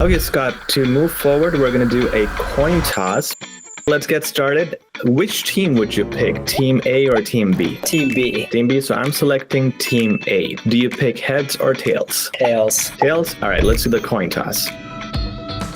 Okay, Scott, to move forward, we're going to do a coin toss. Let's get started. Which team would you pick? Team A or Team B? Team B. Team B, so I'm selecting Team A. Do you pick heads or tails? Tails. Tails? All right, let's do the coin toss.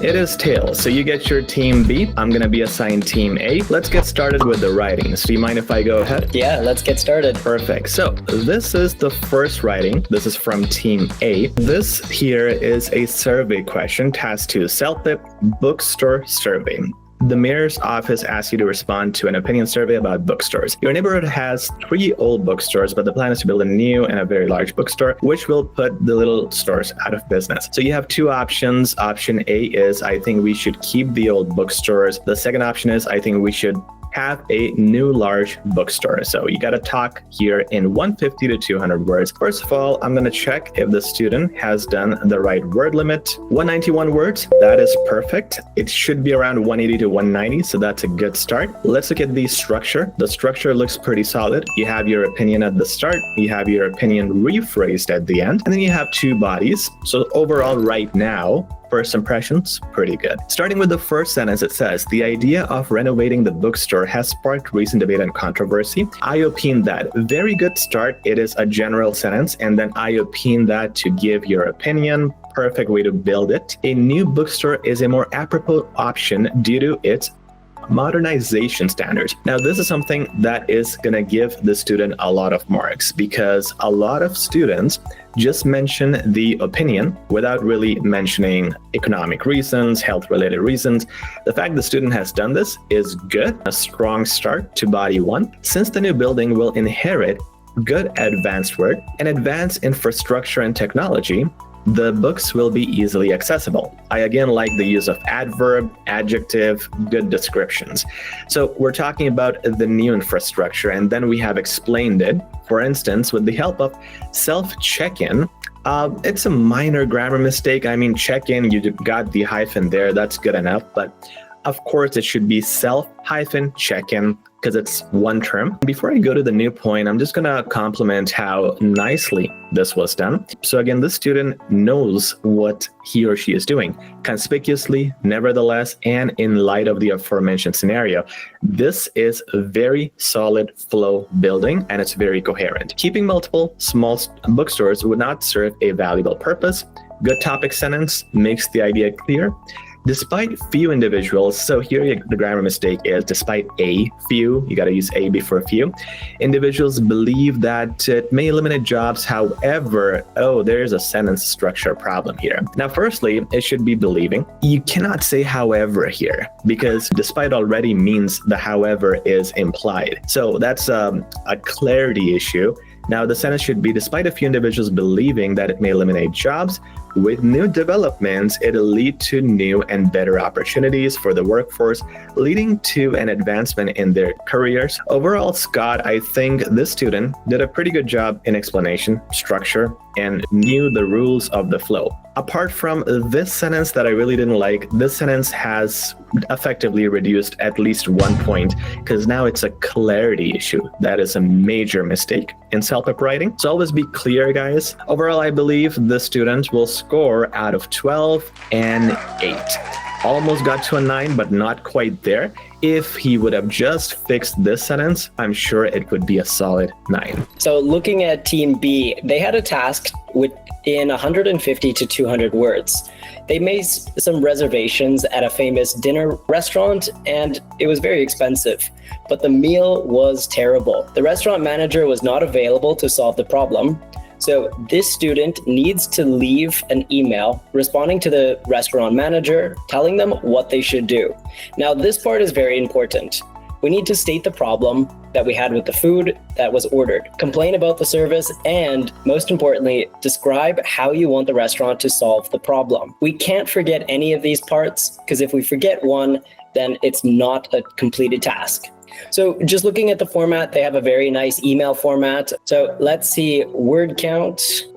It is tails, so you get your Team B. I'm going to be assigned Team A. Let's get started with the writings. Do you mind if I go ahead? Yeah, let's get started. Perfect. So this is the first writing. This is from Team A. This here is a survey question, task 2, CELPIP Bookstore Survey. The mayor's office asks you to respond to an opinion survey about bookstores. Your neighborhood has 3 old bookstores, but the plan is to build a new and a very large bookstore, which will put the little stores out of business. So you have 2 options. Option A is, I think we should keep the old bookstores. The second option is, I think we should have a new large bookstore. So you got to talk here in 150 to 200 words. First of all, I'm going to check if the student has done the right word limit. 191 words, that is perfect. It should be around 180 to 190, so that's a good start. Let's look at the structure. The structure looks pretty solid. You have your opinion at the start, you have your opinion rephrased at the end, and then you have 2 bodies. So overall right now, first impressions, pretty good. Starting with the first sentence, it says, the idea of renovating the bookstore has sparked recent debate and controversy. I opine that. Very good start. It is a general sentence, and then I opine that to give your opinion. Perfect way to build it. A new bookstore is a more apropos option due to its modernization standards. Now, this is something that is going to give the student a lot of marks because a lot of students just mention the opinion without really mentioning economic reasons, health-related reasons. The fact the student has done this is good, a strong start to body 1. Since the new building will inherit good advanced work and advanced infrastructure and technology, the books will be easily accessible. I again like the use of adverb, adjective, good descriptions. So we're talking about the new infrastructure, and then we have explained it. For instance, with the help of self-check-in, it's a minor grammar mistake. I mean, check-in, you got the hyphen there, that's good enough. But of course, it should be self-check-in because it's one term. Before I go to the new point, I'm just going to compliment how nicely this was done. So again, this student knows what he or she is doing conspicuously, nevertheless, and in light of the aforementioned scenario. This is a very solid flow building, and it's very coherent. Keeping multiple small bookstores would not serve a valuable purpose. Good topic sentence makes the idea clear. Despite few individuals, so here the grammar mistake is despite a few, you got to use a before few, individuals believe that it may eliminate jobs. However, there's a sentence structure problem here. Now, firstly, it should be believing. You cannot say however here because despite already means the however is implied. So that's a clarity issue. Now, the sentence should be, despite a few individuals believing that it may eliminate jobs, with new developments, it'll lead to new and better opportunities for the workforce, leading to an advancement in their careers. Overall, Scott, I think this student did a pretty good job in explanation, structure, and knew the rules of the flow. Apart from this sentence that I really didn't like, this sentence has effectively reduced at least 1 point because now it's a clarity issue. That is a major mistake in CELPIP writing. So always be clear, guys. Overall, I believe the student will score out of 12 and 8. Almost got to a 9, but not quite there. If he would have just fixed this sentence, I'm sure it would be a solid 9. So looking at Team B, they had a task within 150 to 200 words. They made some reservations at a famous dinner restaurant, and it was very expensive, but the meal was terrible. The restaurant manager was not available to solve the problem. So this student needs to leave an email responding to the restaurant manager, telling them what they should do. Now, this part is very important. We need to state the problem that we had with the food that was ordered, complain about the service, and most importantly, describe how you want the restaurant to solve the problem. We can't forget any of these parts because if we forget one, then it's not a completed task. So just looking at the format, they have a very nice email format. So let's see, word count.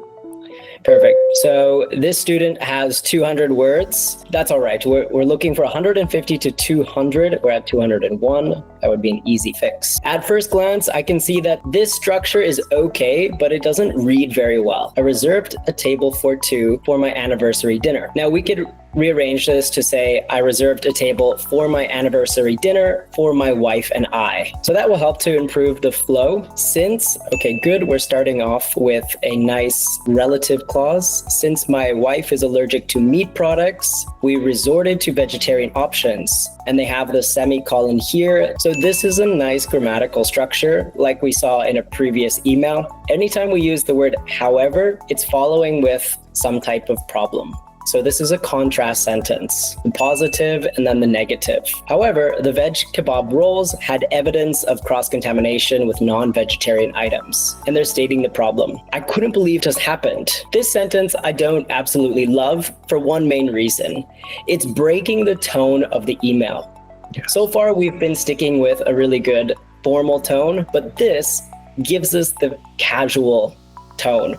Perfect. So this student has 200 words. That's all right. We're looking for 150 to 200. We're at 201. That would be an easy fix. At first glance, I can see that this structure is okay, but it doesn't read very well. I reserved a table for 2 for my anniversary dinner. Now we could rearrange this to say, I reserved a table for my anniversary dinner for my wife and I. So that will help to improve the flow since, okay, good, we're starting off with a nice relative clause. Since my wife is allergic to meat products, we resorted to vegetarian options. And they have the semicolon here. So this is a nice grammatical structure like we saw in a previous email. Anytime we use the word however, it's following with some type of problem. So this is a contrast sentence, the positive and then the negative. However, the veg kebab rolls had evidence of cross-contamination with non-vegetarian items, and they're stating the problem. I couldn't believe this happened. This sentence I don't absolutely love for one main reason. It's breaking the tone of the email. Yes. So far, we've been sticking with a really good formal tone, but this gives us the casual tone.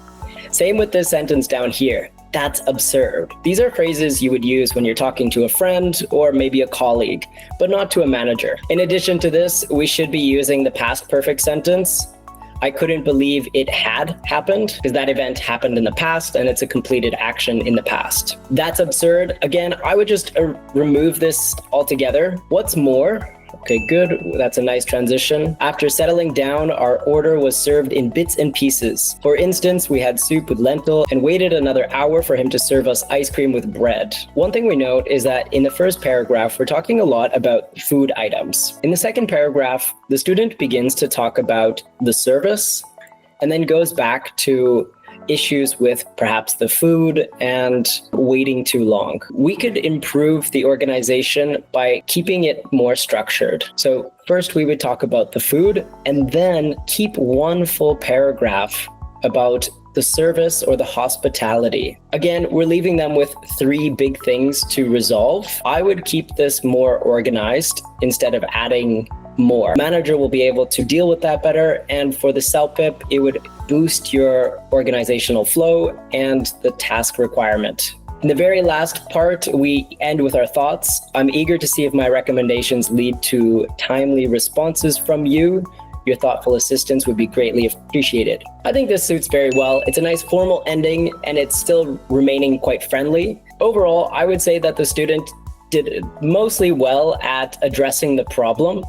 Same with this sentence down here. That's absurd. These are phrases you would use when you're talking to a friend or maybe a colleague, but not to a manager. In addition to this, we should be using the past perfect sentence. I couldn't believe it had happened because that event happened in the past and it's a completed action in the past. That's absurd. Again, I would just remove this altogether. What's more, okay, good. That's a nice transition. After settling down, our order was served in bits and pieces. For instance, we had soup with lentil and waited another hour for him to serve us ice cream with bread. One thing we note is that in the first paragraph, we're talking a lot about food items. In the second paragraph, the student begins to talk about the service and then goes back to issues with perhaps the food and waiting too long. We could improve the organization by keeping it more structured. So first we would talk about the food and then keep one full paragraph about the service or the hospitality. Again, we're leaving them with 3 big things to resolve. I would keep this more organized instead of adding more. Manager will be able to deal with that better. And for the CELPIP, it would boost your organizational flow and the task requirement. In the very last part, we end with our thoughts. I'm eager to see if my recommendations lead to timely responses from you. Your thoughtful assistance would be greatly appreciated. I think this suits very well. It's a nice formal ending and it's still remaining quite friendly. Overall, I would say that the student did mostly well at addressing the problem,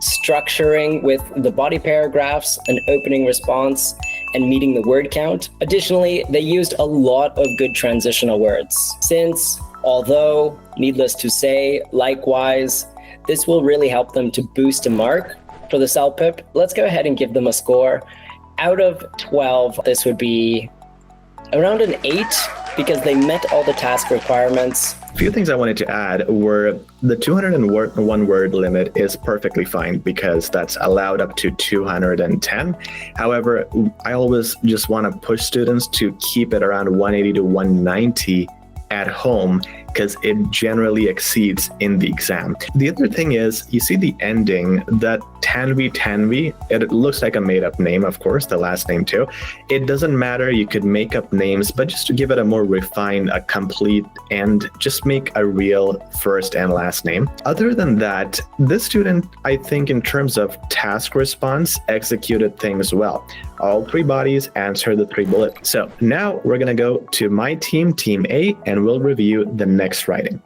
structuring with the body paragraphs, an opening response, and meeting the word count. Additionally, they used a lot of good transitional words. Since, although, needless to say, likewise, this will really help them to boost a mark for the CELPIP. Let's go ahead and give them a score. Out of 12, this would be around an 8 because they met all the task requirements. A few things I wanted to add were the 201 word limit is perfectly fine because that's allowed up to 210. However, I always just want to push students to keep it around 180 to 190 at home because it generally exceeds in the exam. The other thing is, you see the ending, that Tanvi, it looks like a made-up name, of course, the last name too. It doesn't matter, you could make up names, but just to give it a more refined, a complete, and just make a real first and last name. Other than that, this student, I think in terms of task response, executed things well. All 3 bodies answer the 3 bullets. So now we're gonna go to my team, Team A, and we'll review the next writing.